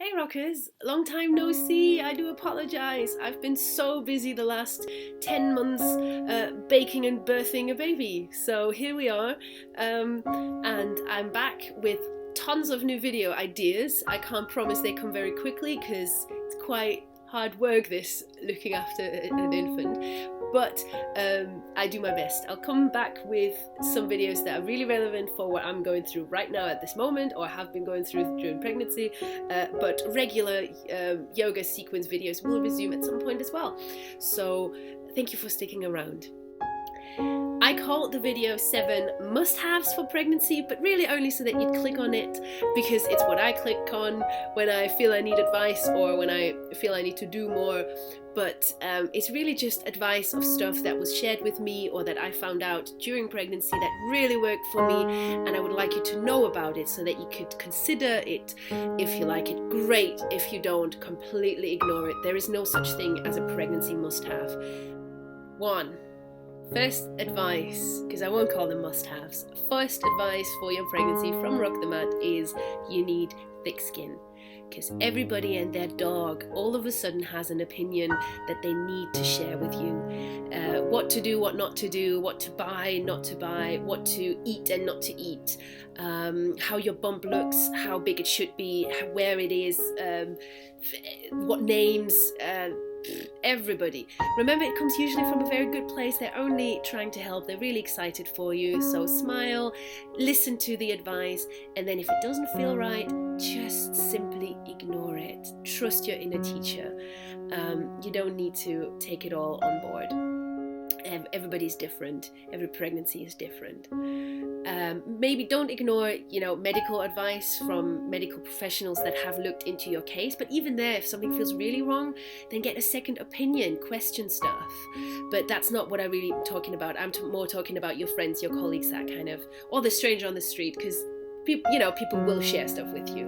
Hey rockers, long time no see. I do apologise. I've been so busy the last 10 months baking and birthing a baby. So here we are, and I'm back with tons of new video ideas. I can't promise they come very quickly because it's quite hard work this looking after an infant, but I do my best. I'll come back with some videos that are really relevant for what I'm going through right now at this moment, or have been going through during pregnancy, but regular yoga sequence videos will resume at some point as well. So thank you for sticking around. I called the video 7 must-haves for pregnancy, but really only so that you'd click on it because it's what I click on when I feel I need advice or when I feel I need to do more. But it's really just advice of stuff that was shared with me or that I found out during pregnancy that really worked for me, and I would like you to know about it so that you could consider it. If you like it, great. If you don't, completely ignore it. There is no such thing as a pregnancy must-have. 1. First advice, because I won't call them must-haves. First advice for your pregnancy from Rock the Mat is you need thick skin. Because everybody and their dog all of a sudden has an opinion that they need to share with you. What to do, what not to do, what to buy, not to buy, what to eat and not to eat, how your bump looks, how big it should be, where it is, what names, everybody. Remember, it comes usually from a very good place. They're only trying to help. They're really excited for you. So smile, listen to the advice, and then if it doesn't feel right, just simply ignore it. Trust your inner teacher. You don't need to take it all on board. Everybody's different. Every pregnancy is different. Maybe don't ignore, medical advice from medical professionals that have looked into your case. But even there, if something feels really wrong, then get a second opinion, question stuff. But that's not what I'm really talking about. I'm more talking about your friends, your colleagues, that kind of, or the stranger on the street, because people will share stuff with you.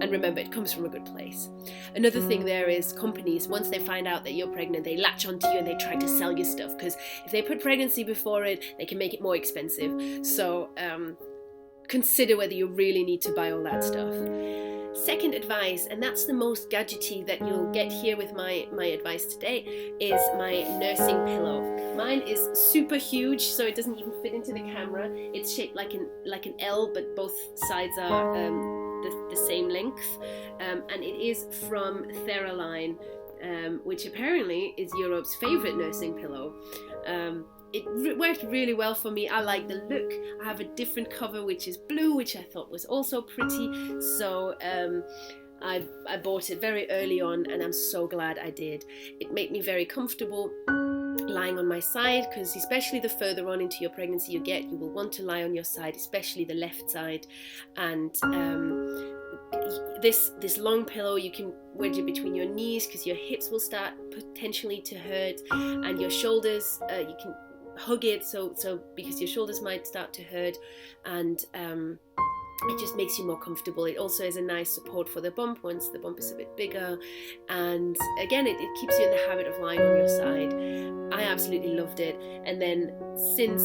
And remember, it comes from a good place. Another thing there is companies, once they find out that you're pregnant, they latch onto you and they try to sell you stuff, because if they put pregnancy before it, they can make it more expensive. So consider whether you really need to buy all that stuff. Second advice, and that's the most gadgety that you'll get here with my advice today, is my nursing pillow. Mine is super huge, so it doesn't even fit into the camera. It's shaped like an L, but both sides are the same length, and it is from Theraline, which apparently is Europe's favourite nursing pillow. It worked really well for me. I like the look. I have a different cover which is blue, which I thought was also pretty. So I bought it very early on, and I'm so glad I did. It made me very comfortable lying on my side, because especially the further on into your pregnancy you get, you will want to lie on your side, especially the left side. And this long pillow you can wedge it between your knees, because your hips will start potentially to hurt, and your shoulders, you can hug it so because your shoulders might start to hurt, and it just makes you more comfortable. It also is a nice support for the bump once the bump is a bit bigger, and again it keeps you in the habit of lying on your side. I absolutely loved it, and then since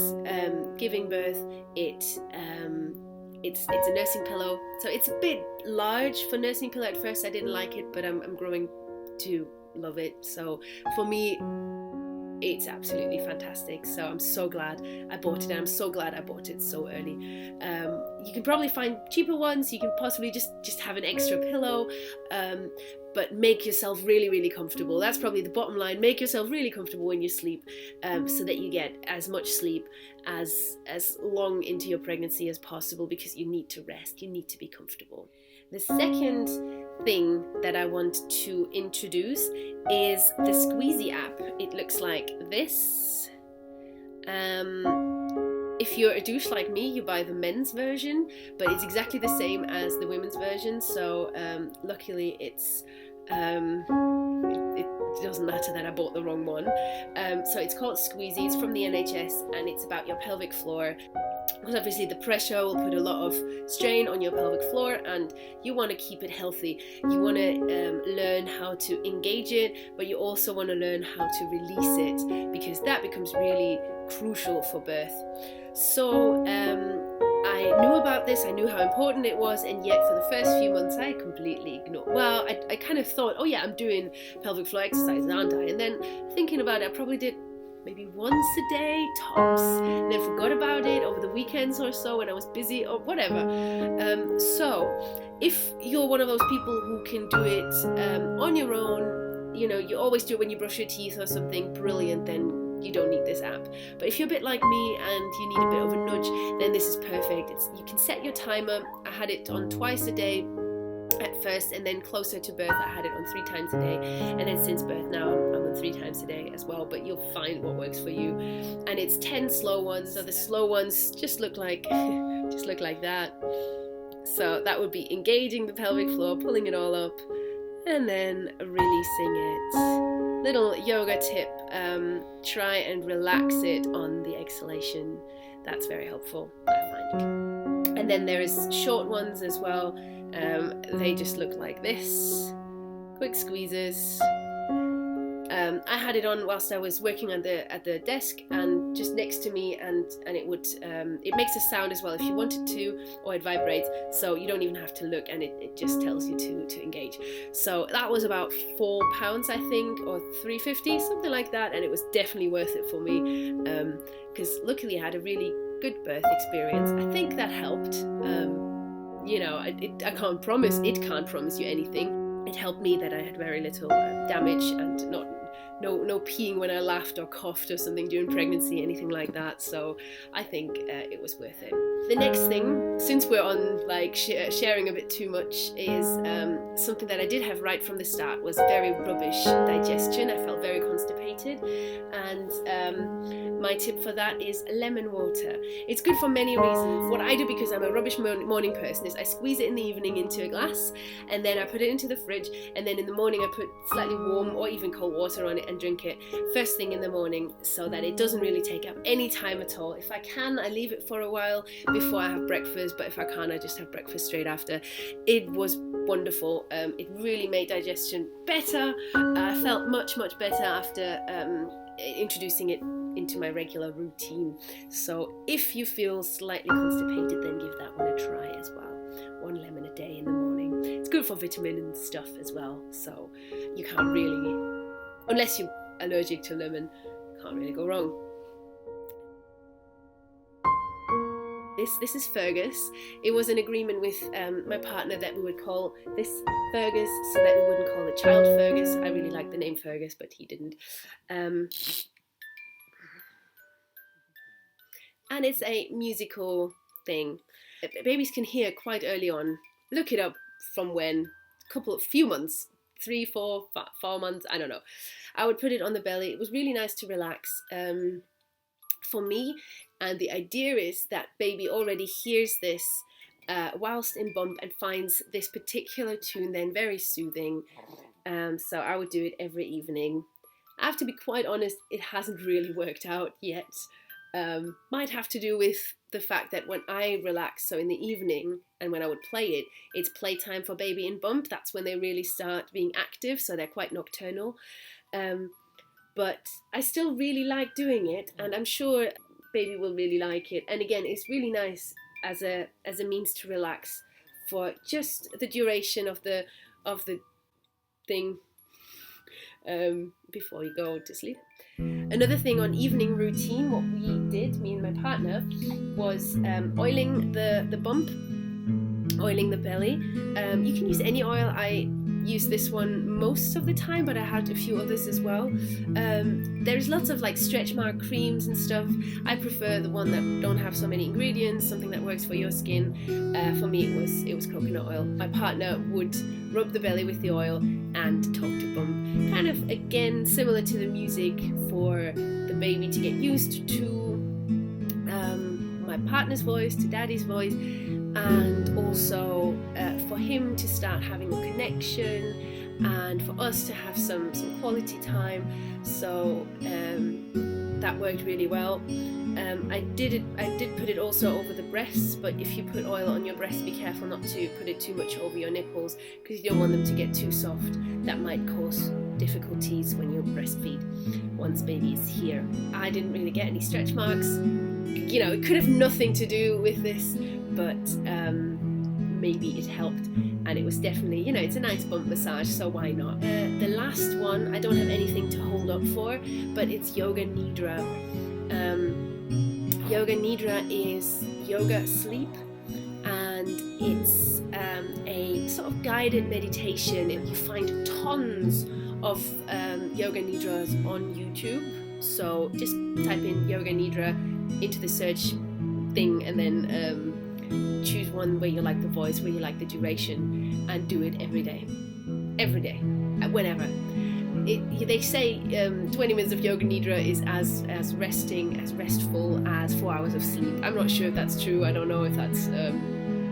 giving birth, it's a nursing pillow, so it's a bit large for nursing pillow. At first I didn't like it, but I'm growing to love it. So for me, it's absolutely fantastic. So I'm so glad I bought it, and I'm so glad I bought it so early. You can probably find cheaper ones. You can possibly just have an extra pillow, but make yourself really, really comfortable. That's probably the bottom line. Make yourself really comfortable when you sleep, so that you get as much sleep as long into your pregnancy as possible, because you need to rest. You need to be comfortable. The second thing that I want to introduce is the Squeezy app. It looks like this. If you're a douche like me, you buy the men's version, but it's exactly the same as the women's version. So luckily it doesn't matter that I bought the wrong one. So it's called Squeezy. It's from the NHS, and it's about your pelvic floor. Because obviously the pressure will put a lot of strain on your pelvic floor, and you want to keep it healthy. You want to learn how to engage it, but you also want to learn how to release it, because that becomes really crucial for birth. So I I knew about this, I knew how important it was, and yet for the first few months I completely ignored. Well, I kind of thought, oh yeah, I'm doing pelvic floor exercises, aren't I? And then thinking about it, I probably did maybe once a day tops, and then forgot about it over the weekends or so when I was busy or whatever. So if you're one of those people who can do it on your own, you know, you always do it when you brush your teeth or something, brilliant, then you don't need this app. But if you're a bit like me and you need a bit of a nudge, then this is perfect. You can set your timer. I had it on twice a day at first, and then closer to birth I had it on 3 times a day, and then since birth now I'm on 3 times a day as well, but you'll find what works for you. And it's 10 slow ones, so the slow ones just look like that. So that would be engaging the pelvic floor, pulling it all up, and then releasing it. Little yoga tip, try and relax it on the exhalation. That's very helpful, I find. And then there is short ones as well. They just look like this, quick squeezes. I had it on whilst I was working at the desk and just next to me, and it would it makes a sound as well if you wanted to, or it vibrates, so you don't even have to look, and it just tells you to engage. So that was about £4 I think, or £3.50, something like that, and it was definitely worth it for me, because luckily I had a really good birth experience. I think that helped. You know, I can't promise, it can't promise you anything. It helped me that I had very little damage and no peeing when I laughed or coughed or something during pregnancy, anything like that. So I think it was worth it. The next thing, since we're on like sharing a bit too much, is something that I did have right from the start was very rubbish digestion. I felt very constipated, and my tip for that is lemon water. It's good for many reasons. What I do, because I'm a rubbish morning person, is I squeeze it in the evening into a glass, and then I put it into the fridge, and then in the morning I put slightly warm or even cold water on it and drink it first thing in the morning, so that it doesn't really take up any time at all. If I can, I leave it for a while before I have breakfast, but if I can't, I just have breakfast straight after. It was wonderful. It really made digestion better. I felt much better after introducing it into my regular routine. So if you feel slightly constipated, then give that one a try as well. 1 lemon a day in the morning. It's good for vitamin and stuff as well, so you can't really, unless you're allergic to lemon, can't really go wrong. This is Fergus. It was an agreement with my partner that we would call this Fergus, so that we wouldn't call the child Fergus. I really like the name Fergus, but he didn't. And it's a musical thing. Babies can hear quite early on. Look it up from when, few months, 3, 4 months, I don't know. I would put it on the belly. It was really nice to relax for me. And the idea is that baby already hears this whilst in bump and finds this particular tune then very soothing. So I would do it every evening. I have to be quite honest, it hasn't really worked out yet. Might have to do with the fact that when I relax, so in the evening, and when I would play it, it's playtime for baby in bump. That's when they really start being active, so they're quite nocturnal. But I still really like doing it, and I'm sure baby will really like it. And again, it's really nice as a means to relax for just the duration of the thing before you go to sleep. Another thing on evening routine, what we did, me and my partner, was oiling the bump, oiling the belly. You can use any oil. I use this one most of the time, but I had a few others as well. There's lots of like stretch mark creams and stuff. I prefer the one that don't have so many ingredients, something that works for your skin. For me it was coconut oil. My partner would rub the belly with the oil and talk to bump. Kind of again similar to the music, for the baby to get used to my partner's voice, to daddy's voice, and also for him to start having a connection, and for us to have some quality time. So that worked really well. I did put it also over the breasts, but if you put oil on your breasts, be careful not to put it too much over your nipples, because you don't want them to get too soft. That might cause difficulties when you breastfeed once baby is here. I didn't really get any stretch marks. You know, it could have nothing to do with this, but maybe it helped, and it was definitely, you know, it's a nice bump massage, so why not? The last one I don't have anything to hold up for, but it's Yoga Nidra. Yoga Nidra is yoga sleep, and it's a sort of guided meditation. You find tons of Yoga Nidras on YouTube, so just type in Yoga Nidra into the search thing, and then choose one where you like the voice, where you like the duration, and do it every day, whenever. They say 20 minutes of Yoga Nidra is as restful as 4 hours of sleep. I'm not sure if that's true. I don't know if that's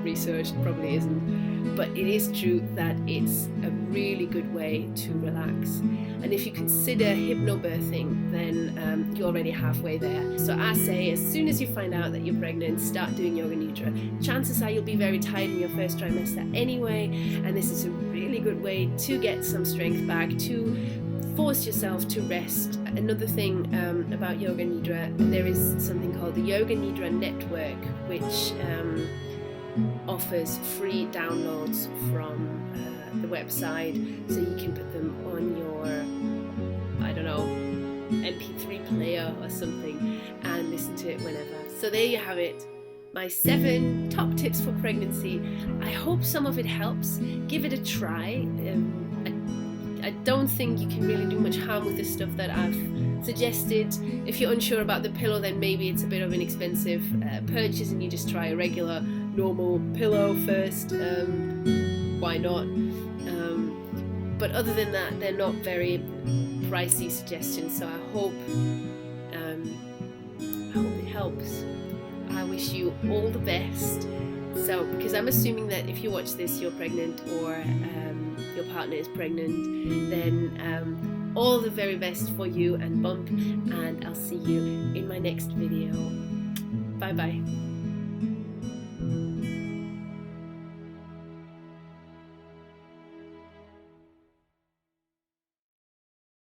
researched, probably isn't, but it is true that it's a really good way to relax. And if you consider hypnobirthing, then you're already halfway there. So I say, as soon as you find out that you're pregnant, start doing Yoga Nidra. Chances are you'll be very tired in your first trimester anyway, and this is a really good way to get some strength back, to force yourself to rest. Another thing about Yoga Nidra, there is something called the Yoga Nidra Network, which offers free downloads from the website, so you can put them on your, I don't know, MP3 player or something and listen to it whenever. So there you have it, my 7 top tips for pregnancy. I hope some of it helps. Give it a try. I don't think you can really do much harm with the stuff that I've suggested. If you're unsure about the pillow, then maybe it's a bit of an expensive purchase and you just try a regular normal pillow first. Why not? But other than that, they're not very pricey suggestions, so I hope it helps. I wish you all the best. So, because I'm assuming that if you watch this, you're pregnant, or your partner is pregnant, then all the very best for you and bump, and I'll see you in my next video. Bye bye.